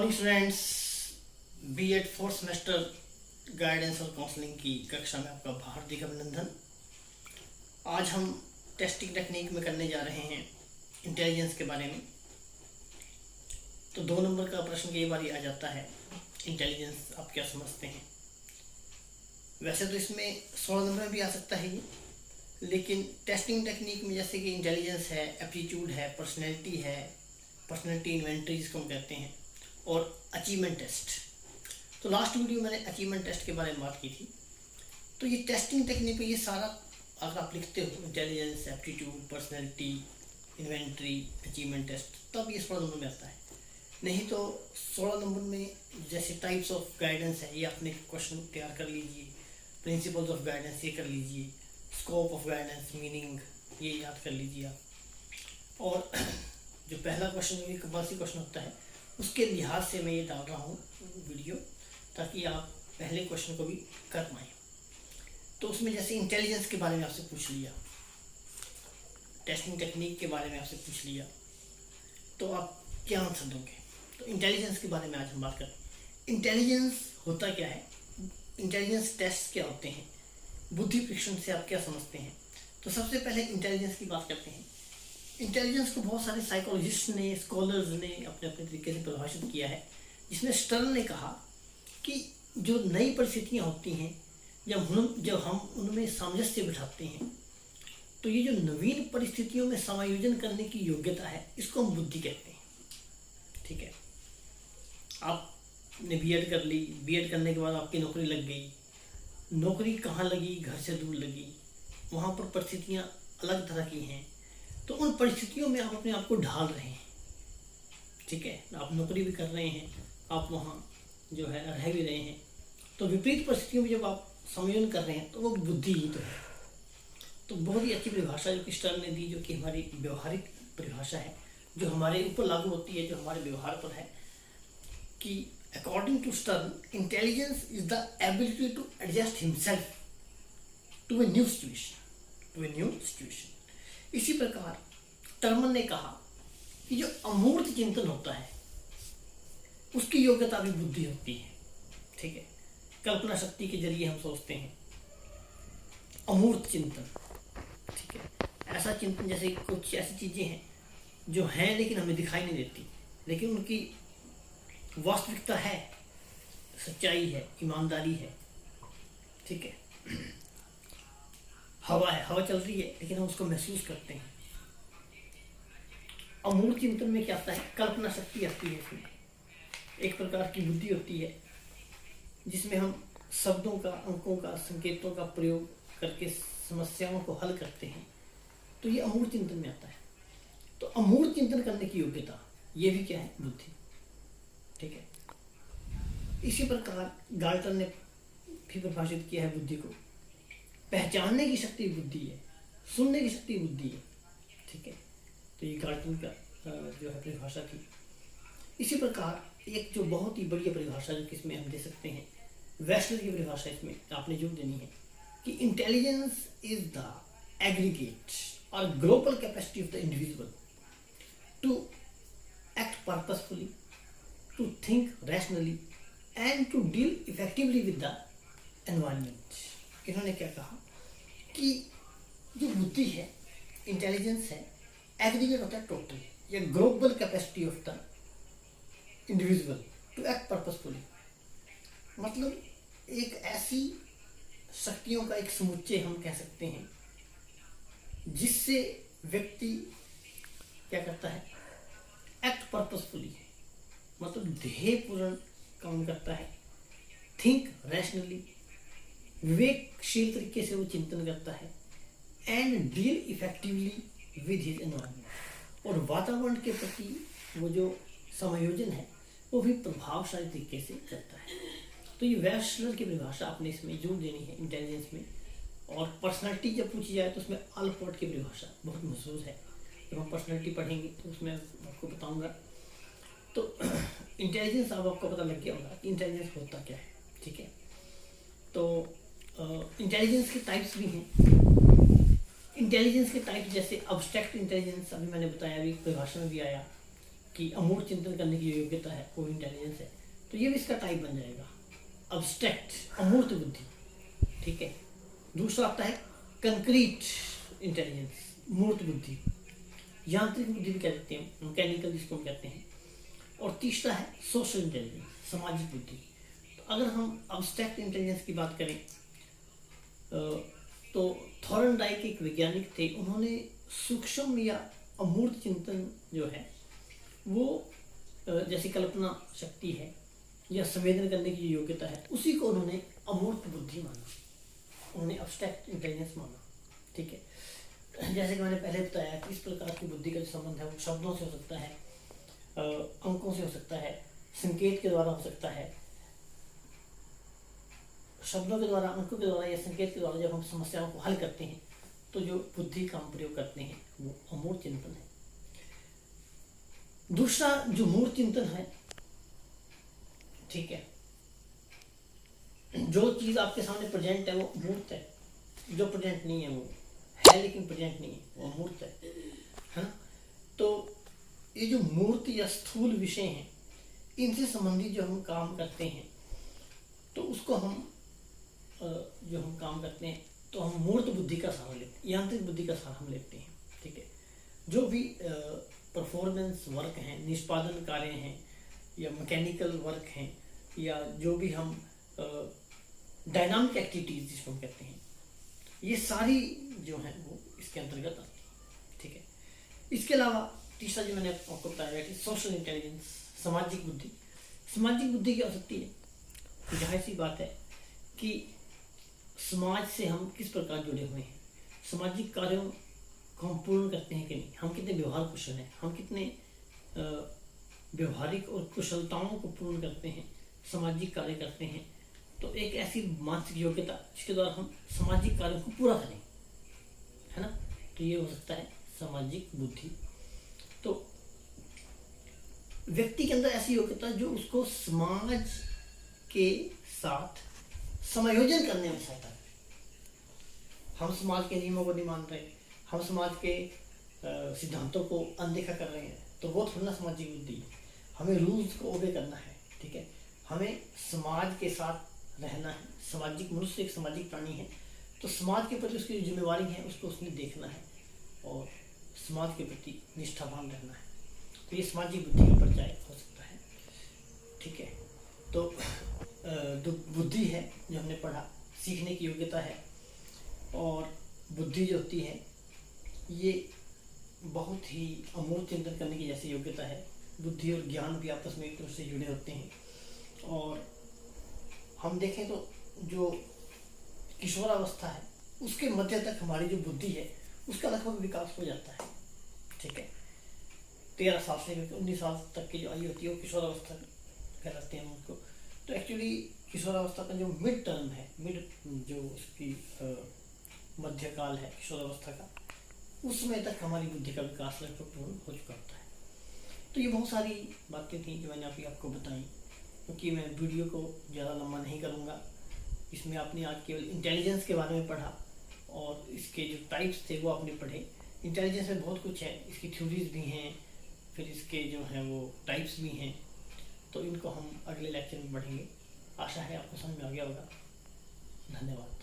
Morning students, BEd fourth semester guidance और counselling की कक्षा में आपका हार्दिक अभिनंदन। आज हम टेस्टिंग टेक्निक में करने जा रहे हैं इंटेलिजेंस के बारे में। तो 2 नंबर का प्रश्न कई बार आ जाता है, इंटेलिजेंस आप क्या समझते हैं। वैसे तो इसमें 16 नंबर में भी आ सकता है ये, लेकिन टेस्टिंग टेक्निक में जैसे कि इंटेलिजेंस है, एप्टीट्यूड है, पर्सनैलिटी इन्वेंटरी जिसको हम कहते हैं, और अचीवमेंट टेस्ट। तो लास्ट वीडियो मैंने अचीवमेंट टेस्ट के बारे में बात की थी। तो ये टेस्टिंग टेक्निक में ये सारा अगर आप लिखते हो, intelligence, aptitude, personality inventory, achievement test, तब ये 16 नंबर में आता है। नहीं तो 16 नंबर में जैसे टाइप्स ऑफ गाइडेंस है, ये आपने क्वेश्चन तैयार कर लीजिए, प्रिंसिपल्स ऑफ गाइडेंस ये कर लीजिए, स्कोप ऑफ गाइडेंस, मीनिंग ये याद कर लीजिए आप। और जो पहला क्वेश्चन ये कंपल्सरी क्वेश्चन होता है, उसके लिहाज से मैं ये डाल रहा हूँ वीडियो, ताकि आप पहले क्वेश्चन को भी कर पाएँ। तो उसमें जैसे इंटेलिजेंस के बारे में आपसे पूछ लिया, टेस्टिंग टेक्निक के बारे में आपसे पूछ लिया, तो आप क्या आंसर दोगे। तो इंटेलिजेंस के बारे में आज हम बात करें। इंटेलिजेंस होता क्या है, इंटेलिजेंस टेस्ट क्या होते हैं, बुद्धि परीक्षण से आप क्या समझते हैं। तो सबसे पहले इंटेलिजेंस की बात करते हैं। इंटेलिजेंस को बहुत सारे साइकोलॉजिस्ट ने, स्कॉलर्स ने अपने अपने तरीके से परिभाषित किया है, जिसमें स्टर्न ने कहा कि जो नई परिस्थितियाँ होती हैं, जब हम उनमें सामंजस्य बिठाते हैं, तो ये जो नवीन परिस्थितियों में समायोजन करने की योग्यता है, इसको हम बुद्धि कहते हैं। ठीक है, आपने बीएड कर ली, बीएड करने के बाद आपकी नौकरी लग गई, नौकरी कहाँ लगी, घर से दूर लगी, वहाँ पर परिस्थितियाँ अलग तरह की हैं, तो उन परिस्थितियों में आप अपने आप को ढाल रहे हैं। ठीक है, आप नौकरी भी कर रहे हैं, आप वहाँ जो है रह भी रहे हैं, तो विपरीत परिस्थितियों में जब आप समायोजन कर रहे हैं, तो वो बुद्धि ही तो है। तो बहुत ही अच्छी परिभाषा जो कि स्टर्न ने दी, जो कि हमारी व्यवहारिक परिभाषा है, जो हमारे ऊपर लागू होती है, जो हमारे व्यवहार पर है, कि according to Stern, intelligence is the ability to adjust himself to a new situation. इसी प्रकार टर्मन ने कहा कि जो अमूर्त चिंतन होता है, उसकी योग्यता भी बुद्धि होती है। ठीक है, कल्पना शक्ति के जरिए हम सोचते हैं, अमूर्त चिंतन। ठीक है, ऐसा चिंतन जैसे कुछ ऐसी चीजें हैं जो हैं लेकिन हमें दिखाई नहीं देती, लेकिन उनकी वास्तविकता है, सच्चाई है, ईमानदारी है। ठीक है, हवा है, हवा चल रही है, लेकिन हम उसको महसूस करते हैं। अमूर्त चिंतन में क्या आता है, कल्पना शक्ति आती है, इसमें एक प्रकार की बुद्धि होती है, जिसमें हम शब्दों का, अंकों का, संकेतों का प्रयोग करके समस्याओं को हल करते हैं। तो ये अमूर्त चिंतन में आता है। तो अमूर्त चिंतन करने की योग्यता, ये भी क्या है, बुद्धि। ठीक है, इसी प्रकार गाल्टन ने भी परिभाषित किया है बुद्धि को, पहचानने की शक्ति बुद्धि है, सुनने की शक्ति बुद्धि है। ठीक है, तो ये गाल्टन का जो है परिभाषा थी। इसी प्रकार एक जो बहुत ही बढ़िया परिभाषा जो कि इसमें हम दे सकते हैं, वेस्लर की परिभाषा इसमें आपने जो देनी है कि इंटेलिजेंस इज द एग्रीगेट और global capacity of the individual to act purposefully, to think rationally and to deal effectively with the environment. इन्होंने क्या कहा कि जो बुद्धि है, इंटेलिजेंस है, एग्रीगेट होता है टोटल या global capacity of the individual to act purposefully. मतलब एक ऐसी शक्तियों का एक समुच्चय हम कह सकते हैं, जिससे व्यक्ति क्या करता है, एक्ट पर्पसफुली, मतलब ध्येयपूर्ण काम करता है, थिंक रैशनली, विवेकशील तरीके से वो चिंतन करता है, and deal effectively with his environment, और वातावरण के प्रति वो जो समायोजन है वो भी प्रभावशाली तरीके से करता है। तो ये वेस्लर की परिभाषा आपने इसमें जोड़ देनी है इंटेलिजेंस में। और पर्सनालिटी जब पूछी जाए तो उसमें अल्पोर्ट की परिभाषा बहुत मशहूर है, जब हम पर्सनालिटी पढ़ेंगे तो उसमें आपको बताऊंगा। तो इंटेलिजेंस अब आपको पता लग गया होगा कि इंटेलिजेंस होता क्या है। ठीक है, तो इंटेलिजेंस के टाइप्स भी हैं। इंटेलिजेंस के टाइप्स जैसे अब्स्ट्रैक्ट इंटेलिजेंस, अभी मैंने बताया, अभी परिभाषा में भी आया कि अमूर्त चिंतन करने की योग्यता है, वो इंटेलिजेंस है, तो ये भी इसका टाइप बन जाएगा, अब्स्ट्रैक्ट अमूर्त बुद्धि। ठीक है। दूसरा आता है कंक्रीट इंटेलिजेंस, मूर्त बुद्धि, यांत्रिक बुद्धि भी कह सकते हैं, मैकेनिकल जिसको हम कहते हैं। और तीसरा है सोशल इंटेलिजेंस, सामाजिक बुद्धि। तो अगर हम अब्स्ट्रैक्ट इंटेलिजेंस की बात करें तो थॉर्नडाइक एक वैज्ञानिक थे, उन्होंने सूक्ष्म या अमूर्त चिंतन जो है वो जैसी कल्पना शक्ति है या संवेदन करने की योग्यता है, उसी को उन्होंने अमूर्त बुद्धि माना, उन्होंने अब्स्ट्रैक्ट इंटेलिजेंस माना। ठीक है। जैसे कि मैंने पहले बताया कि इस प्रकार की बुद्धि का जो संबंध है वो शब्दों से हो सकता है, अंकों से हो सकता है, संकेत के द्वारा हो सकता है। शब्दों के द्वारा, अंकों के द्वारा या संकेत के द्वारा जब हम समस्याओं को हल करते हैं तो जो बुद्धि का हम प्रयोग करते हैं वो अमूर्त चिंतन है। दूसरा जो मूर्त चिंतन है, ठीक है, जो चीज आपके सामने प्रेजेंट है वो मूर्त है, जो प्रेजेंट नहीं है वो है लेकिन प्रेजेंट नहीं है, वो मूर्त है ना। तो ये जो मूर्त या स्थूल विषय हैं, इनसे संबंधित जो हम काम करते हैं तो उसको हम जो हम काम करते हैं तो हम मूर्त बुद्धि का सहारा लेते हैं, यांत्रिक बुद्धि का सहारा हम लेते हैं। ठीक है। जो भी परफॉर्मेंस वर्क हैं, निष्पादन कार्य हैं या मैकेनिकल वर्क हैं या जो भी हम डायनामिक एक्टिविटीज जिसको हम कहते हैं, ये सारी जो हैं वो इसके अंतर्गत आती है। ठीक है। इसके अलावा तीसरा जो मैंने आपको बताया कि सोशल इंटेलिजेंस, सामाजिक बुद्धि। सामाजिक बुद्धि क्या हो सकती है? जाहिर सी बात है कि समाज से हम किस प्रकार जुड़े हुए हैं, सामाजिक कार्यों को हम पूर्ण करते हैं कि नहीं, हम कितने व्यवहार कुशल हैं, हम कितने व्यवहारिक और कुशलताओं को पूर्ण करते हैं, सामाजिक कार्य करते हैं। तो एक ऐसी मानसिक योग्यता जिसके द्वारा हम सामाजिक कार्यों को पूरा करें, है ना, तो ये हो सकता है सामाजिक बुद्धि। तो व्यक्ति के अंदर ऐसी योग्यता जो उसको समाज के साथ समायोजन करने में सहायता है। हम समाज के नियमों को नहीं मान रहे, हम समाज के सिद्धांतों को अनदेखा कर रहे हैं, तो वो थोड़ा सामाजिक बुद्धि है। हमें रूल्स को ओबे करना है। ठीक है। हमें समाज के साथ रहना है, सामाजिक, मनुष्य एक सामाजिक प्राणी है, तो समाज के प्रति उसकी जिम्मेवारी है, उसको उसने देखना है और समाज के प्रति निष्ठावान रहना है। तो ये सामाजिक बुद्धि का परिचय हो सकता है। ठीक है। तो बुद्धि है जो हमने पढ़ा, सीखने की योग्यता है, और बुद्धि जो होती है ये बहुत ही अमूर्त चिंतन करने की जैसी योग्यता है। बुद्धि और ज्ञान भी आपस में एक दूसरे से जुड़े होते हैं। और हम देखें तो जो किशोरावस्था है उसके मध्य तक हमारी जो बुद्धि है उसका लगभग विकास हो जाता है। ठीक है। 13 साल से 19 साल तक की जो आयु होती है वो किशोरावस्था कहलाते हैं उनको। तो एक्चुअली किशोरावस्था का जो मिड टर्म है, जो उसकी मध्यकाल है किशोरावस्था का, उस समय तक हमारी बुद्धि का विकास लगभग पूर्ण हो चुका होता है। तो ये बहुत सारी बातें थी जो मैंने अभी आपको बताई, क्योंकि मैं वीडियो को ज़्यादा लंबा नहीं करूँगा। इसमें आपने आज केवल इंटेलिजेंस के बारे में पढ़ा और इसके जो टाइप्स थे वो आपने पढ़े। इंटेलिजेंस में बहुत कुछ है, इसकी थ्योरीज भी हैं, फिर इसके जो हैं वो टाइप्स भी हैं। तो इनको हम अगले लेक्चर में पढ़ेंगे। आशा है आपको समझ में आ गया होगा। धन्यवाद।